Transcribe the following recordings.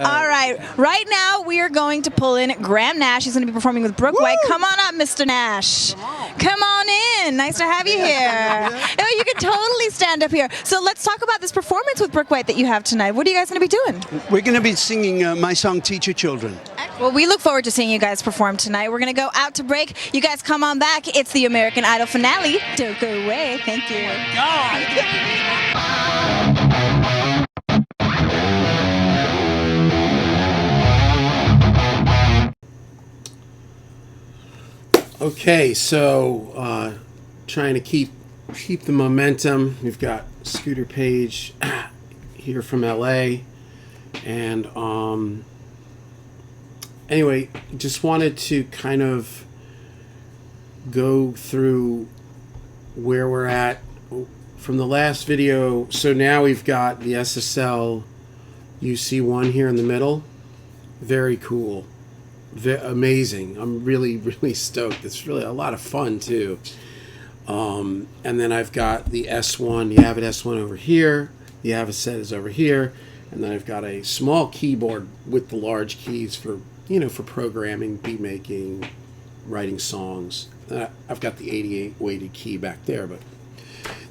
All right. Right now, we are going to pull in Graham Nash. He's going to be performing with Brooke White. Come on up, Mr. Nash. Come on in. Nice to have you here. No, you can totally stand up here. So let's talk about this performance with Brooke White that you have tonight. What are you guys going to be doing? We're going to be singing my song, Teach Your Children. Well, we look forward to seeing you guys perform tonight. We're going to go out to break. You guys come on back. It's the American Idol finale. Don't go away. Thank you. Okay, so trying to keep the momentum. We've got Scooter Page here from LA, and anyway, just wanted to kind of go through where we're at from the last video. So now we've got the SSL UC1 here in the middle. Very cool. Amazing. I'm really stoked. It's really a lot of fun too. And then I've got the S1, the Avid S1 over here. The Avid set is over here. And then I've got a small keyboard with the large keys for, for programming, beat making, writing songs. I've got the 88 weighted key back there, but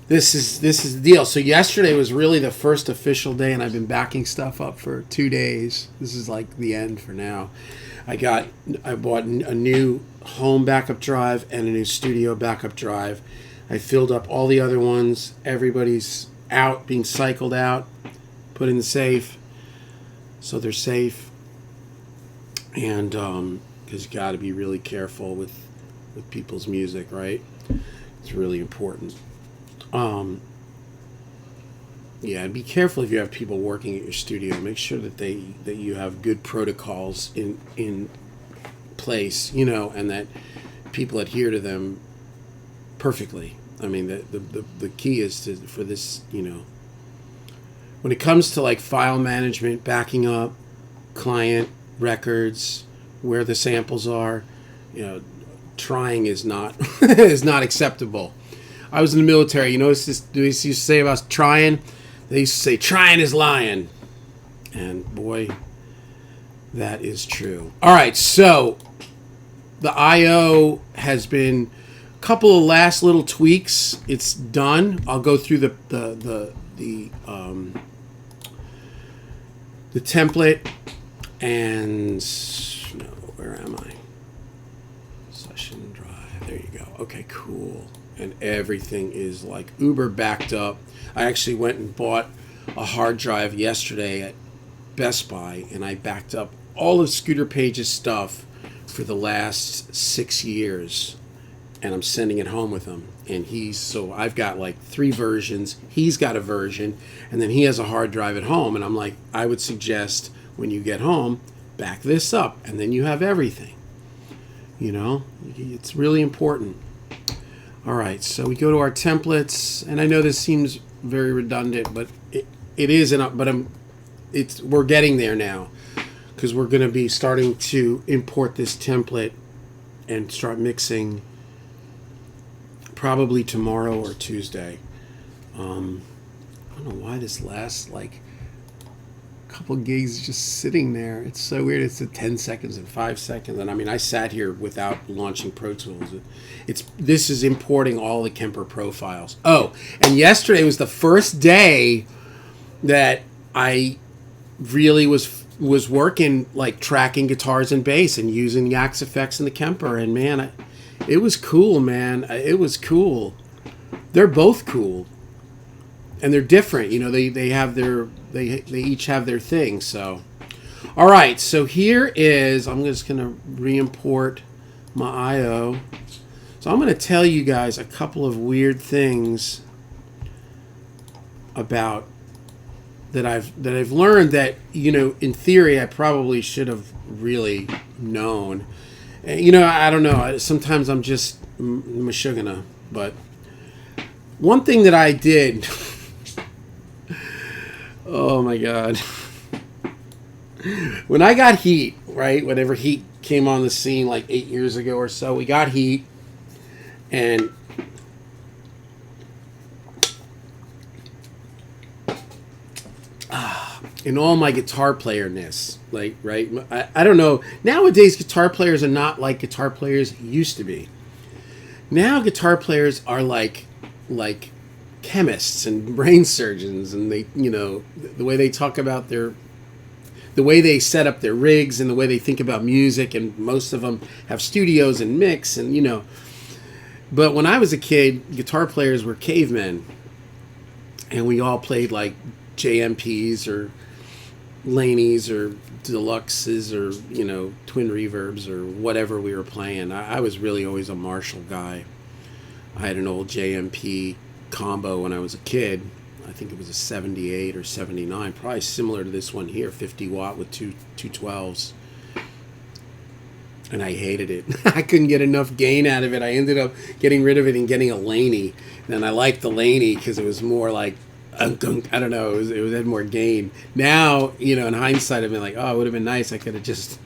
this is the deal. So yesterday was really the first official day, and I've been backing stuff up for 2 days. This is like the end for now. I bought a new home backup drive and a new studio backup drive. I filled up all the other ones. Everybody's out, being cycled out, put in the safe, so they're safe. And because you got to be really careful with people's music, right? It's really important. Yeah, and be careful if you have people working at your studio. Make sure that you have good protocols in place, and that people adhere to them perfectly. I mean, the key is for this, when it comes to like file management, backing up, client records, where the samples are, trying is not is not acceptable. I was in the military. They used to say about trying. They used to say, trying is lying. And boy, that is true. All right, so the I.O. has been a couple of last little tweaks. It's done. I'll go through the template and where am I? Session drive. There you go. Okay, cool. And everything is like uber backed up. I actually went and bought a hard drive yesterday at Best Buy, and I backed up all of Scooter Page's stuff for the last 6 years, and I'm sending it home with him. And so I've got like 3 versions. He's got a version, and then he has a hard drive at home. And I'm like, I would suggest when you get home, back this up, and then you have everything. It's really important. All right, so we go to our templates, and I know this seems very redundant, but it isn't. But we're getting there now, because we're going to be starting to import this template and start mixing probably tomorrow or Tuesday. I don't know why this last like couple gigs is just sitting there. It's so weird. It's at 10 seconds and 5 seconds. And I mean, I sat here without launching Pro Tools. This is importing all the Kemper profiles. Oh, and yesterday was the first day that I really was working, like tracking guitars and bass and using the Axe effects and the Kemper. And man, it was cool, man. It was cool. They're both cool. And they're different. They each have their thing. So, all right. So here is, I'm just going to re-import my I.O. So I'm going to tell you guys a couple of weird things about that I've learned that, in theory, I probably should have really known. I don't know. Sometimes I'm just mashugana. But one thing that I did... Oh my God. When I got Heat, right? Whenever Heat came on the scene like 8 years ago or so, we got Heat, and in all my guitar playerness, like, right? I don't know. Nowadays, guitar players are not like guitar players used to be. Now, guitar players are like chemists and brain surgeons, and they, you know, the way they talk about the way they set up their rigs and the way they think about music, and most of them have studios and mix, and, you know. But when I was a kid, guitar players were cavemen, and we all played like JMPs or Laneys or Deluxes or, you know, twin reverbs or whatever we were playing. I was really always a Marshall guy. I had an old JMP combo when I was a kid. I think it was a 78 or 79, probably similar to this one here, 50 watt with two 12s. And I hated it. I couldn't get enough gain out of it. I ended up getting rid of it and getting a Laney. And I liked the Laney because it was more like, I don't know, it had more gain. Now, you know, in hindsight, I've been like, oh, it would have been nice. I could have just,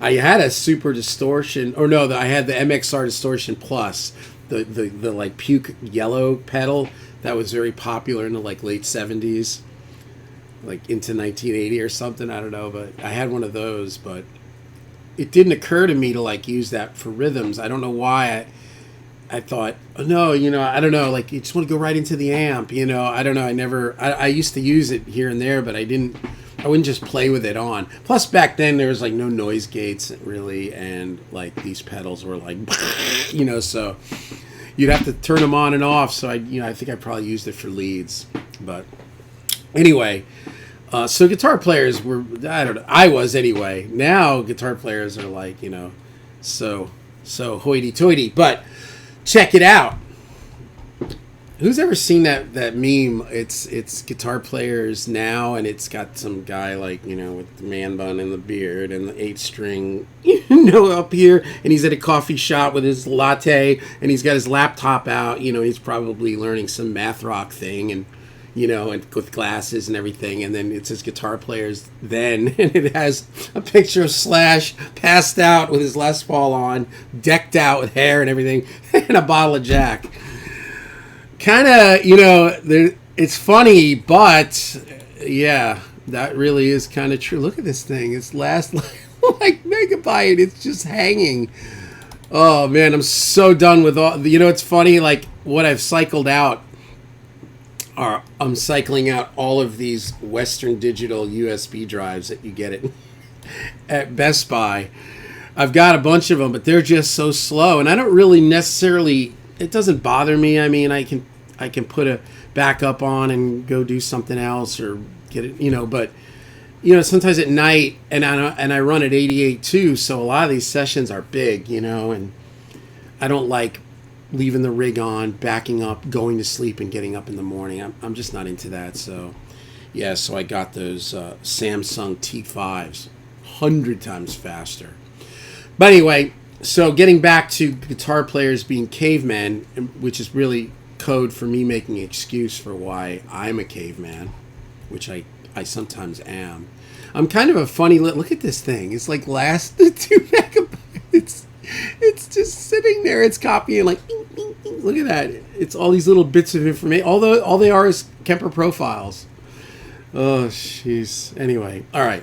I had a super distortion, or no, I had the MXR Distortion Plus, the like puke yellow pedal that was very popular in the like late 70s, like into 1980 or something. I don't know, but I had one of those, but it didn't occur to me to like use that for rhythms. I don't know why. I thought, oh, no, you know, I don't know, like you just want to go right into the amp, you know. I don't know. I used to use it here and there, but I wouldn't just play with it on. Plus back then there was like no noise gates really, and like these pedals were like, you know, so you'd have to turn them on and off. So I think I probably used it for leads. But anyway, so guitar players were, I don't know, I was anyway. Now guitar players are like, you know, so hoity-toity. But check it out. Who's ever seen that meme? It's guitar players now, and it's got some guy like, you know, with the man bun and the beard and the 8-string, you know, up here, and he's at a coffee shop with his latte, and he's got his laptop out, you know, he's probably learning some math rock thing, and, you know, and with glasses and everything, and then it says guitar players then, and it has a picture of Slash passed out with his Les Paul on, decked out with hair and everything, and a bottle of Jack. Kind of, you know, it's funny, but yeah, that really is kind of true. Look at this thing. It's like megabyte. It's just hanging. Oh, man, I'm so done with all, you know, it's funny, like what I've cycled out. I'm cycling out all of these Western Digital USB drives that you get at Best Buy. I've got a bunch of them, but they're just so slow, and I don't really necessarily, it doesn't bother me. I mean, I can put a backup on and go do something else or get it, you know, but, you know, sometimes at night, and I run at 88 too, so a lot of these sessions are big, you know, and I don't like leaving the rig on, backing up, going to sleep, and getting up in the morning. I'm just not into that. So, yeah, so I got those Samsung T5s, 100 times faster. But anyway, so getting back to guitar players being cavemen, which is really code for me making an excuse for why I'm a caveman, which I sometimes am. I'm kind of a funny, look at this thing. It's like last 2 megabytes. It's just sitting there. It's copying like, bing, bing, bing. Look at that. It's all these little bits of information. Although all they are is Kemper profiles. Oh, jeez. Anyway, all right.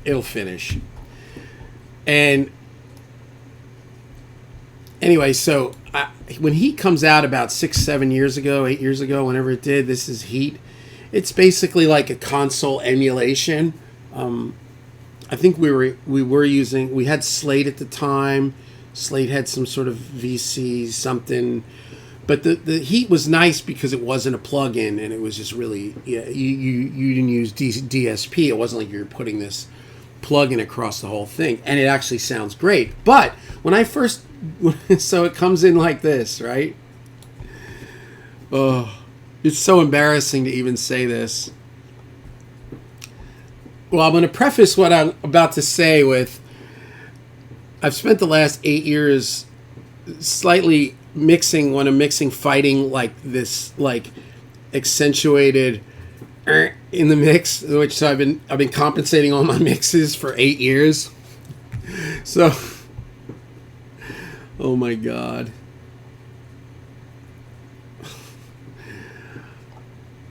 It'll finish. And anyway, so when Heat comes out about 6-7 years ago, 8 years ago, whenever it did, this is Heat. It's basically like a console emulation. I think we had Slate at the time. Slate had some sort of VC something, but the Heat was nice because it wasn't a plug-in, and it was just really, yeah, you didn't use DSP. It wasn't like you were putting this plug-in across the whole thing, and it actually sounds great. But when I first, so it comes in like this, right? Oh, it's so embarrassing to even say this. Well, I'm going to preface what I'm about to say with, I've spent the last 8 years slightly mixing, when I'm mixing, fighting like this, like accentuated in the mix, which so I've been compensating all my mixes for 8 years. So, oh my God.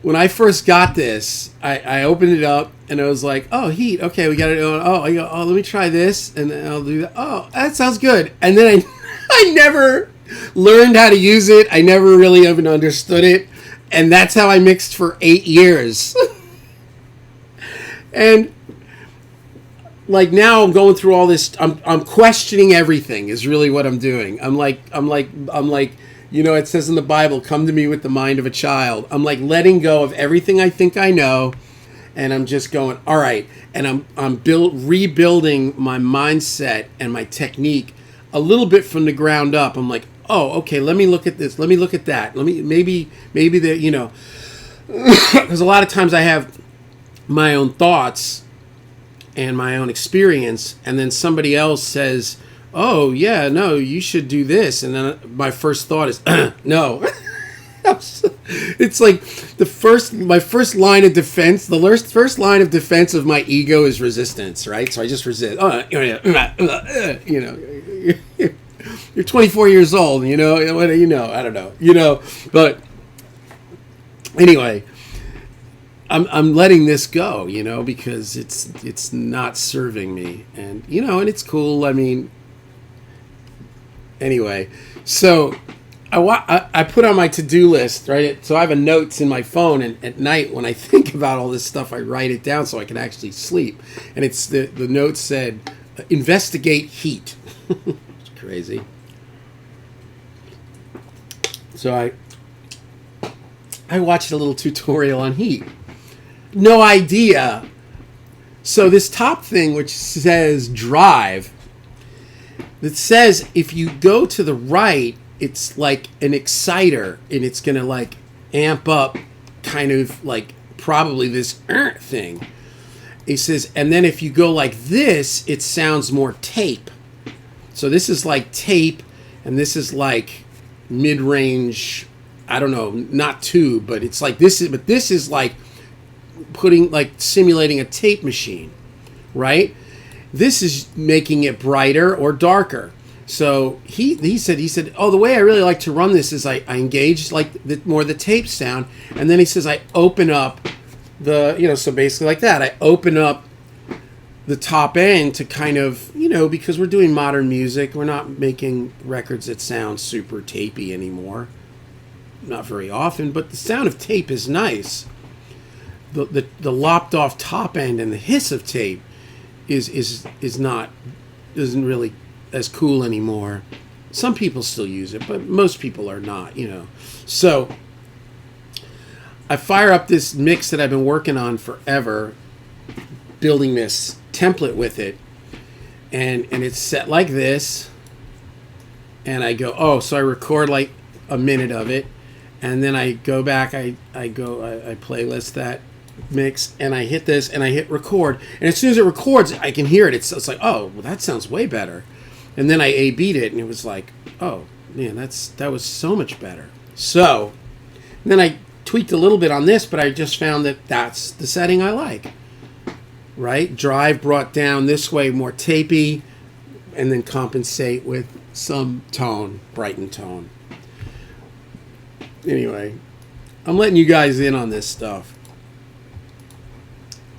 when I first got this, I opened it up and I was like, oh, heat. Okay, we got it. I go, let me try this and I'll do that. Oh, that sounds good. And then I never learned how to use it. I never really even understood it. And that's how I mixed for 8 years. And like now I'm going through all this. I'm questioning everything is really what I'm doing. I'm like, you know, it says in the Bible, come to me with the mind of a child. I'm like letting go of everything I think I know. And I'm just going, all right. And I'm rebuilding my mindset and my technique a little bit from the ground up. I'm like, oh, okay, let me look at this. Let me look at that. Maybe the, you know, because a lot of times I have my own thoughts and my own experience, and then somebody else says, oh, yeah, no, you should do this. And then my first thought is, no. It's like my first line of defense, the first line of defense of my ego is resistance, right? So I just resist. You know, you're 24 years old, you know, I don't know, you know, but anyway, I'm letting this go, you know, because it's not serving me, and you know, and it's cool. I mean, anyway, so I put on my to-do list, right? So I have a notes in my phone, and at night when I think about all this stuff, I write it down so I can actually sleep. And it's the note said, investigate heat. It's crazy. So I watched a little tutorial on heat. No idea. So this top thing, which says drive, that says if you go to the right, it's like an exciter, and it's going to like amp up kind of like probably this thing. It says, and then if you go like this, it sounds more tape. So this is like tape, and this is like mid-range, I don't know, not tube, but it's like this is like simulating a tape machine, right? This is making it brighter or darker. So he said, oh, the way I really like to run this is I engage like more the tape sound, and then he says I open up so basically like that, I open up the top end to kind of, you know, because we're doing modern music, we're not making records that sound super tapey anymore, not very often, but the sound of tape is nice. The lopped off top end and the hiss of tape isn't really as cool anymore. Some people still use it, but most people are not, you know. So I fire up this mix that I've been working on forever, building this template with it, and it's set like this, and I go, oh, so I record like a minute of it, and then I go back, I playlist that mix, and I hit this, and I hit record, and as soon as it records, I can hear it. It's like, oh, well, that sounds way better. And then I A-B'd it, and it was like, oh, man, that was so much better. So then I tweaked a little bit on this, but I just found that that's the setting I like, right? Drive brought down this way, more tapey, and then compensate with some tone, brighten tone. Anyway, I'm letting you guys in on this stuff.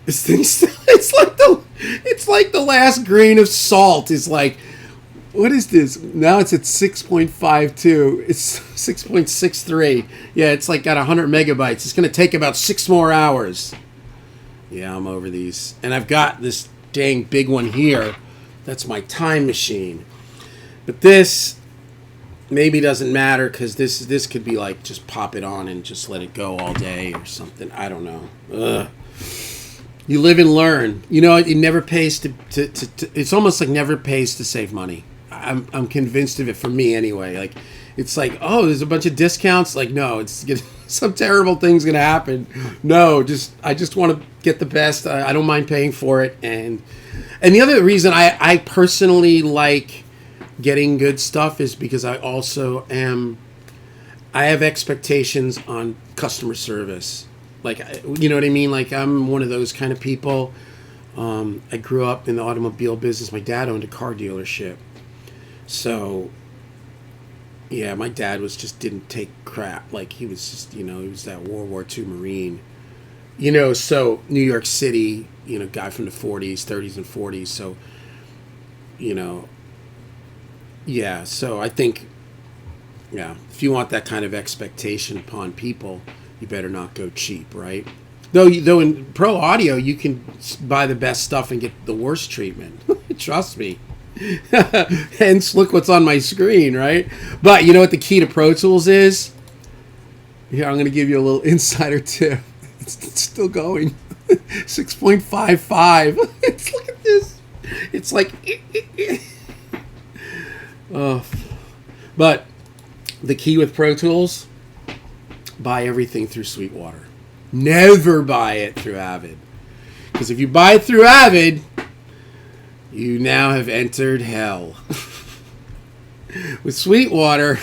This thing, it's like the last grain of salt is like, what is this? Now it's at 6.52. It's 6.63. Yeah, it's like got 100 megabytes. It's going to take about 6 more hours. Yeah, I'm over these. And I've got this dang big one here. That's my time machine. But this maybe doesn't matter because this could be like just pop it on and just let it go all day or something. I don't know. Ugh. You live and learn. You know, it never pays to it's almost like never pays to save money. I'm convinced of it, for me anyway. Like, it's like, oh, there's a bunch of discounts. Like, no, some terrible thing's gonna happen. No, I just want to get the best. I don't mind paying for it. And the other reason I personally like getting good stuff is because I have expectations on customer service. Like, you know what I mean? Like, I'm one of those kind of people. I grew up in the automobile business. My dad owned a car dealership. So Yeah, my dad didn't take crap. Like, he was just, he was that World War II Marine. So New York City, guy from the 40s, 30s, and 40s. So, yeah. So I think, yeah, if you want that kind of expectation upon people, you better not go cheap, right? Though in pro audio, you can buy the best stuff and get the worst treatment. Trust me. Hence, look what's on my screen, right? But you know what the key to Pro Tools is? Here, I'm going to give you a little insider tip. It's still going. 6.55. Look at this. It's like... Oh. But the key with Pro Tools, buy everything through Sweetwater. Never buy it through Avid. Because if you buy it through Avid... you now have entered hell. With Sweetwater,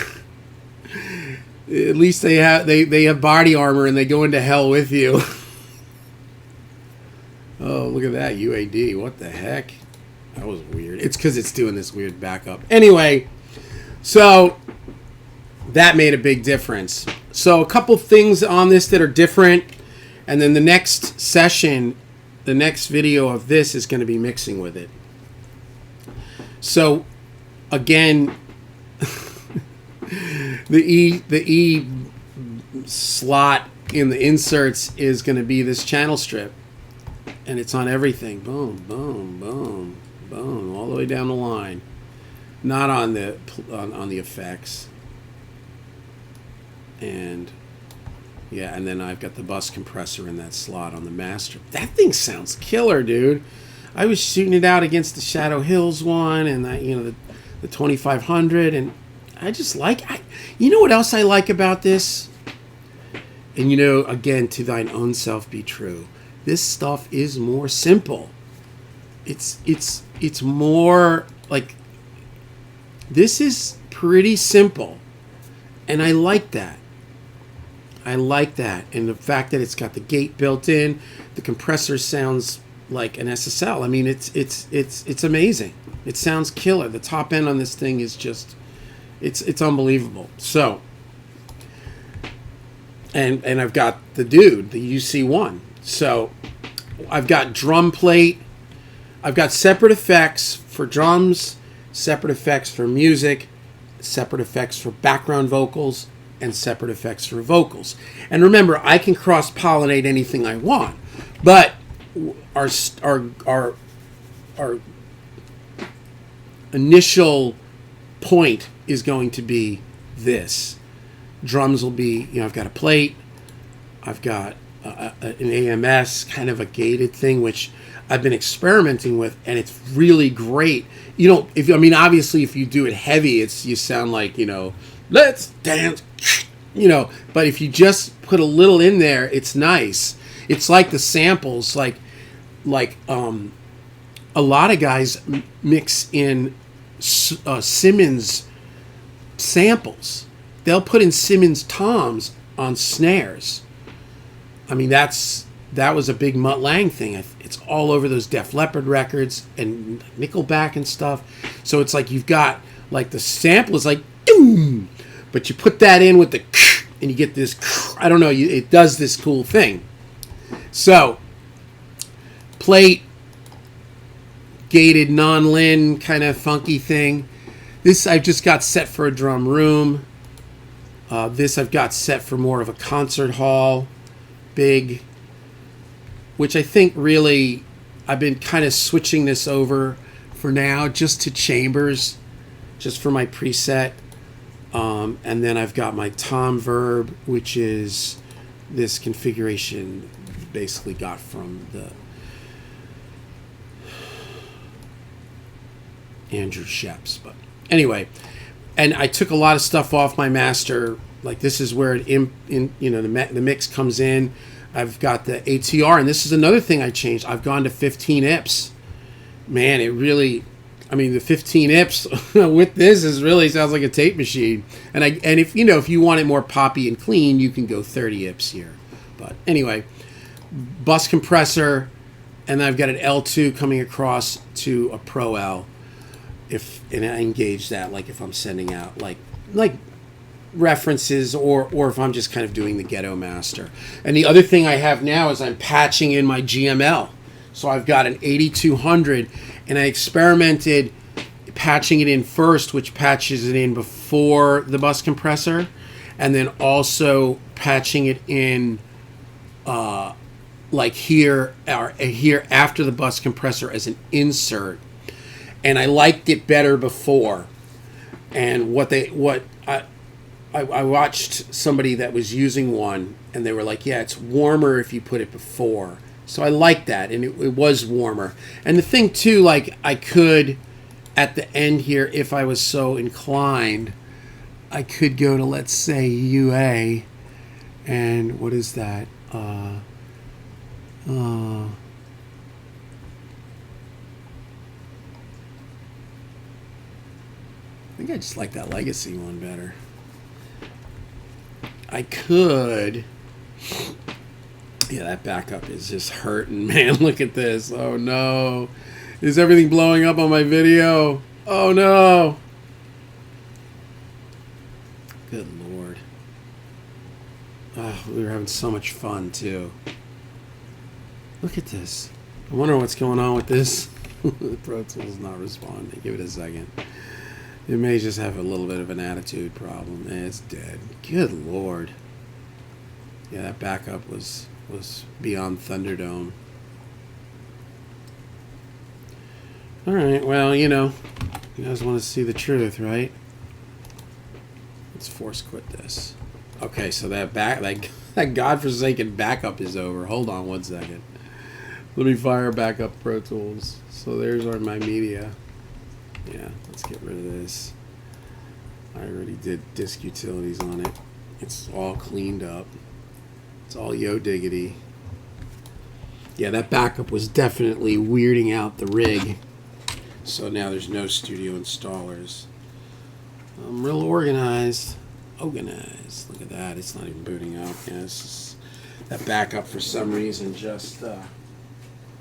at least they have body armor and they go into hell with you. Oh, look at that UAD. What the heck? That was weird. It's because it's doing this weird backup. Anyway, so that made a big difference. So a couple things on this that are different. And then the next session, the next video of this is going to be mixing with it. So, again, the E slot in the inserts is going to be this channel strip, and it's on everything. Boom, boom, boom, boom, all the way down the line. Not on the effects. And yeah, and then I've got the bus compressor in that slot on the master. That thing sounds killer, dude. I was shooting it out against the Shadow Hills one and the 2500, and I just like. You know what else I like about this? And again, to thine own self be true. This stuff is more simple. It's more like, this is pretty simple, and I like that. And the fact that it's got the gate built in, the compressor sounds like an SSL. I mean, it's amazing. It sounds killer. The top end on this thing is just, it's unbelievable. So, and I've got the UC1. So, I've got drum plate. I've got separate effects for drums, separate effects for music, separate effects for background vocals, and separate effects for vocals. And remember, I can cross-pollinate anything I want, but our initial point is going to be this. Drums will be, I've got a plate, I've got an AMS, kind of a gated thing, which I've been experimenting with, and it's really great. Obviously, if you do it heavy, you sound like, let's dance, but if you just put a little in there, it's nice. It's like the samples, like a lot of guys mix in Simmons samples. They'll put in Simmons toms on snares. I mean, that was a big Mutt Lange thing. It's all over those Def Leppard records and Nickelback and stuff. So it's like you've got, like, the sample is like, but you put that in with the, and you get this, I don't know, it does this cool thing. So, plate, gated non-lin kind of funky thing. This I've just got set for a drum room. This I've got set for more of a concert hall, big, which I think really I've been kind of switching this over for now just to chambers, just for my preset. And then I've got my tom Verb, which is this configuration basically got from the Andrew Sheps. But anyway, and I took a lot of stuff off my master. Like, this is where the mix comes in. I've got the ATR, and this is another thing I changed. I've gone to 15 IPS. Man, it really, the 15 IPS with this really sounds like a tape machine. And if you want it more poppy and clean, you can go 30 IPS here. But anyway, bus compressor, and then I've got an L2 coming across to a Pro L. And I engage that, like if I'm sending out like references, or if I'm just kind of doing the ghetto master. And the other thing I have now is I'm patching in my GML. So I've got an 8200, and I experimented patching it in first, which patches it in before the bus compressor, and then also patching it in like here after the bus compressor as an insert. And I liked it better before. And I watched somebody that was using one, and they were like, yeah, it's warmer if you put it before. So I liked that, and it was warmer. And the thing too, like, I could, at the end here, if I was so inclined, I could go to, let's say, UA, and what is that? I think I just like that Legacy one better. I could... Yeah, that backup is just hurting, man. Look at this. Oh, no. Is everything blowing up on my video? Oh, no. Good Lord. Oh, we were having so much fun, too. Look at this. I wonder what's going on with this. The Pro Tools is not responding. Give it a second. It may just have a little bit of an attitude problem. It's dead. Good Lord. Yeah, that backup was beyond Thunderdome. All right, well, you know, you guys want to see the truth, right? Let's force quit this. Okay, so that godforsaken backup is over. Hold on one second. Let me fire back up Pro Tools. So there's my media. Yeah, let's get rid of this. I already did disk utilities on it. It's all cleaned up. It's all yo diggity. Yeah, that backup was definitely weirding out the rig. So now there's no studio installers. I'm real organized. Organized. Look at that. It's not even booting up. Yeah, it's just, that backup for some reason just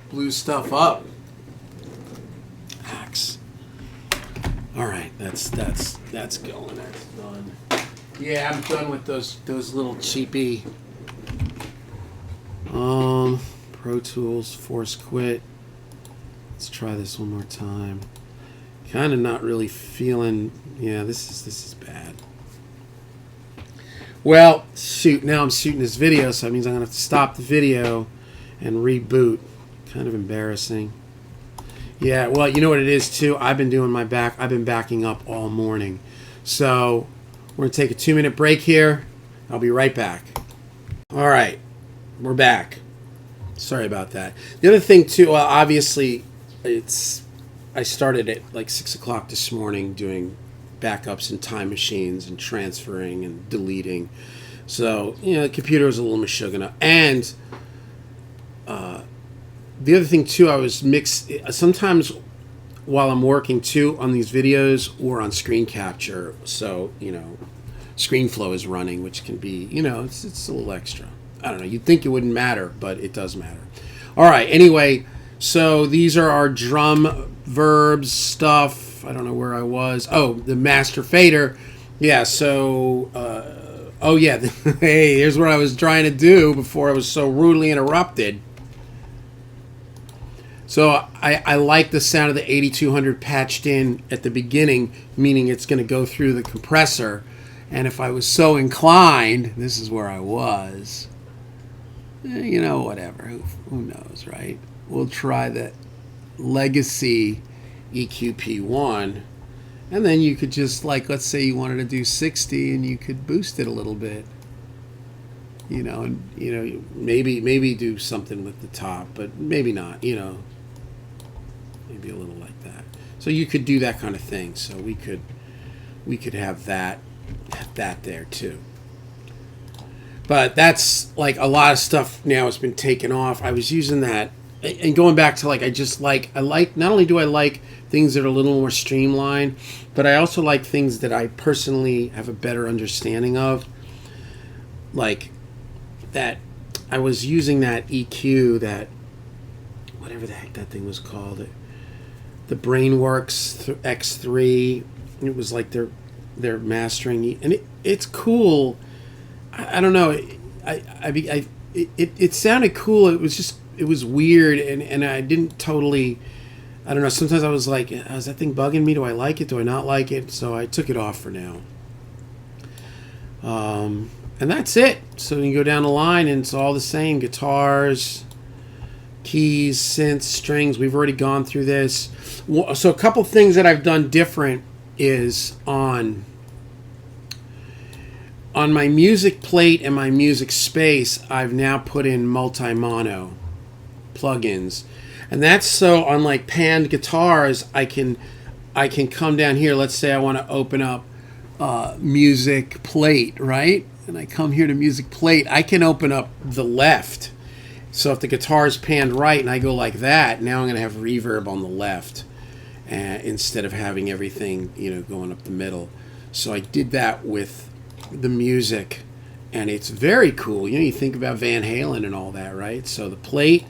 blew stuff up. Axe. All right, that's going. That's done. Yeah, I'm done with those little cheapy Pro Tools, force quit. Let's try this one more time. Kind of not really feeling. Yeah, this is bad. Well, shoot, now I'm shooting this video, so that means I'm gonna have to stop the video and reboot. Kind of embarrassing. Yeah, well, you know what it is too? I've been backing up all morning. So we're gonna take a 2-minute break here. I'll be right back. All right, we're back. Sorry about that. The other thing too, well, obviously, I started at like 6 o'clock this morning doing backups and time machines and transferring and deleting. So, you know, the computer was a little mashugana. And the other thing too, I was sometimes while I'm working too on these videos or on screen capture. So, you know, ScreenFlow is running, which can be, you know, it's a little extra. I don't know. You'd think it wouldn't matter, but it does matter. All right. Anyway, so these are our drum verbs stuff. I don't know where I was. Oh, the master fader. Yeah. So, oh yeah. Hey, here's what I was trying to do before I was so rudely interrupted. So I like the sound of the 8200 patched in at the beginning, meaning it's going to go through the compressor. And if I was so inclined, this is where I was. You know, whatever. Who knows, right? We'll try the Legacy EQP1. And then you could just, like, let's say you wanted to do 60 and you could boost it a little bit. You know, and, you know, maybe do something with the top, but maybe not, you know. Maybe a little like that. So you could do that kind of thing. So we could have that there too. But that's like a lot of stuff now has been taken off. I was using that and going back to like I like not only do I like things that are a little more streamlined, but I also like things that I personally have a better understanding of. Like that I was using that EQ, that whatever the heck that thing was called, the BrainWorks X3. It was like their they're mastering, and it's cool. I don't know. It sounded cool. It was weird, and I didn't totally. I don't know. Sometimes I was like, is that thing bugging me? Do I like it? Do I not like it? So I took it off for now. And that's it. So you go down the line, and it's all the same: guitars, keys, synths, strings. We've already gone through this. So a couple things that I've done different is on my music plate and my music space, I've now put in multi-mono plugins. And that's so on like panned guitars, I can come down here. Let's say I want to open up music plate, right? And I come here to music plate. I can open up the left. So if the guitar is panned right and I go like that, now I'm going to have reverb on the left instead of having everything, going up the middle. So I did that with the music, and it's very cool. You think about Van Halen and all that, right? So the plate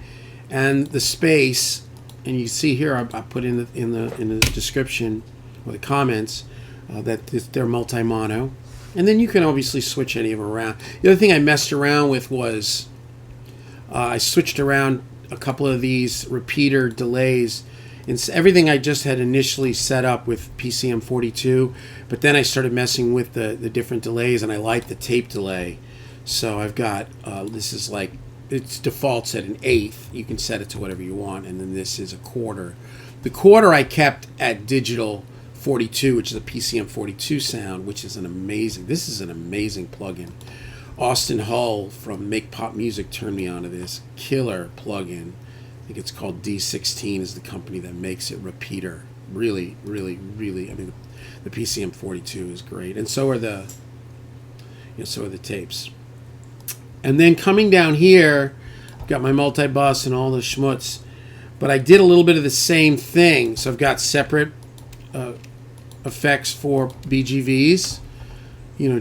and the space, and you see here I put in the description or the comments that they're multi-mono, and then you can obviously switch any of them around. The other thing I messed around with was I switched around a couple of these repeater delays. It's everything I just had initially set up with PCM42, but then I started messing with the different delays, and I like the tape delay. So I've got, this is like, it's default set an eighth. You can set it to whatever you want, and then this is a quarter. The quarter I kept at digital 42, which is a PCM42 sound, which is this is an amazing plugin. Austin Hull from Make Pop Music turned me onto this killer plugin. I think it's called D16 is the company that makes it. Repeater. Really, really, really. I mean, the PCM42 is great, and so are the tapes. And then coming down here, I've got my multi-bus and all the schmutz, but I did a little bit of the same thing. So I've got separate effects for BGVs,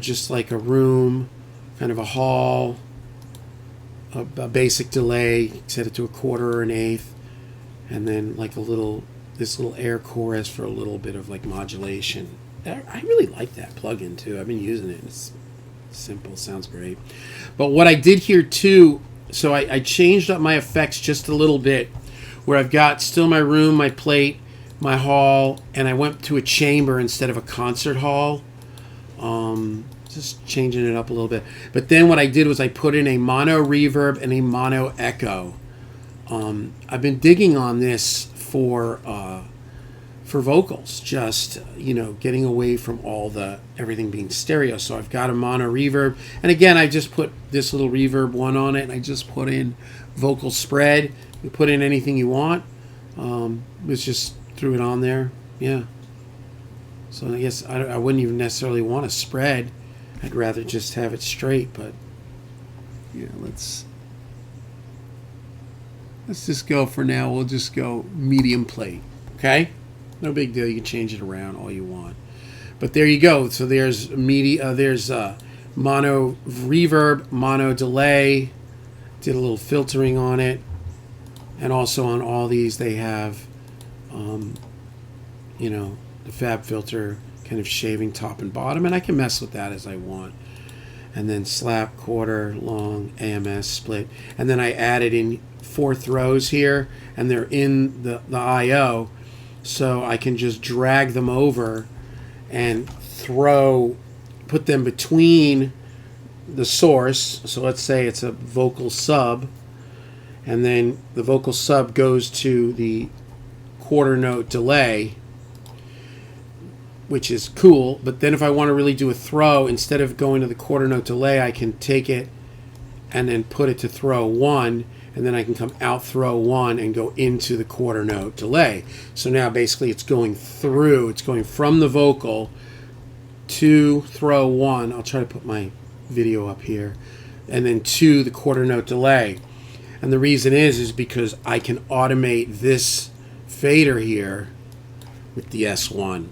just like a room, kind of a hall, a basic delay, set it to a quarter or an eighth, and then like this little air chorus for a little bit of like modulation. I really like that plugin too. I've been using it. It's simple, sounds great. But what I did here too, so I changed up my effects just a little bit, where I've got still my room, my plate, my hall, and I went to a chamber instead of a concert hall. Just changing it up a little bit. But then what I did was I put in a mono reverb and a mono echo. I've been digging on this for vocals, just getting away from everything being stereo. So I've got a mono reverb, and again I just put this little reverb one on it, and I just put in vocal spread. You put in anything you want. It's just threw it on there. Yeah. So I guess I wouldn't even necessarily want a spread. I'd rather just have it straight, but yeah, let's just go for now. We'll just go medium plate, okay? No big deal. You can change it around all you want. But there you go. So there's mono reverb, mono delay. Did a little filtering on it, and also on all these they have, the fab filter, kind of shaving top and bottom, and I can mess with that as I want. And then slap, quarter, long, AMS, split, and then I added in 4 throws here, and they're in the I/O, so I can just drag them over and put them between the source. So let's say it's a vocal sub, and then the vocal sub goes to the quarter note delay, which is cool. But then if I want to really do a throw, instead of going to the quarter note delay, I can take it and then put it to throw 1, and then I can come out throw 1 and go into the quarter note delay. So now basically it's going from the vocal to throw 1. I'll try to put my video up here, and then to the quarter note delay. And the reason is because I can automate this fader here with the S1.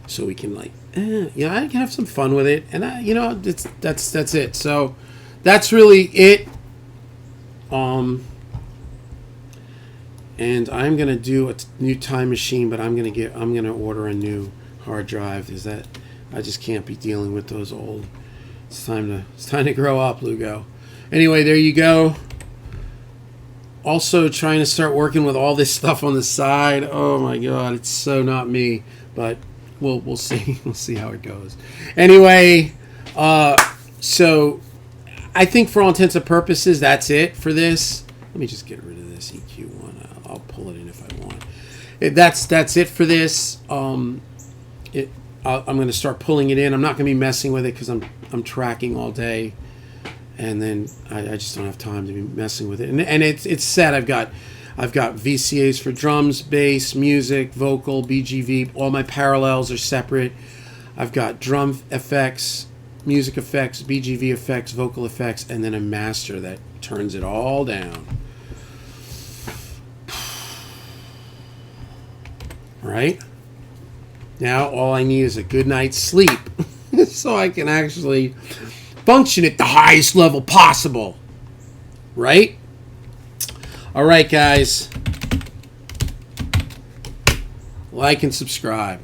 So we can I can have some fun with it, and that's it. So that's really it. And I'm gonna do a new time machine, but I'm gonna order a new hard drive. Is that I just can't be dealing with those old. It's time to grow up, Lugo. Anyway, there you go. Also trying to start working with all this stuff on the side. Oh my God, it's so not me. But we'll see. We'll see how it goes. Anyway, so I think for all intents and purposes, that's it for this. Let me just get rid of this EQ one. I'll pull it in if I want. That's it for this. I'm going to start pulling it in. I'm not going to be messing with it because I'm tracking all day, and then I just don't have time to be messing with it. And it's set. I've got VCAs for drums, bass, music, vocal, BGV. All my parallels are separate. I've got drum effects, music effects, BGV effects, vocal effects, and then a master that turns it all down. Right? Now all I need is a good night's sleep so I can actually function at the highest level possible. Right? All right, guys. Like and subscribe.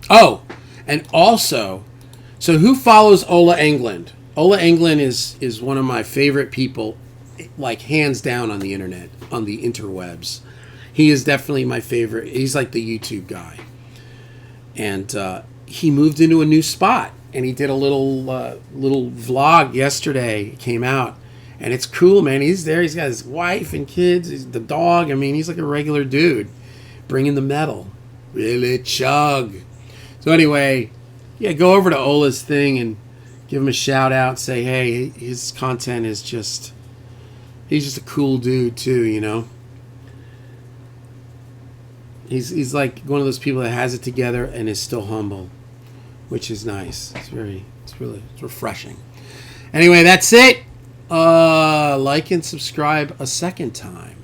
Oh, and also, so who follows Ola Englund? Ola Englund is one of my favorite people, like hands down on the internet, on the interwebs. He is definitely my favorite. He's like the YouTube guy. And he moved into a new spot, and he did a little vlog yesterday. It came out, and it's cool, man. He's there. He's got his wife and kids. He's the dog. I mean, he's like a regular dude, bringing the metal. Really chug. So anyway, yeah, go over to Ola's thing and give him a shout out. Say, hey, his content is just, he's just a cool dude too, you know. He's like one of those people that has it together and is still humble, which is nice. It's refreshing. Anyway, that's it. Like and subscribe a second time.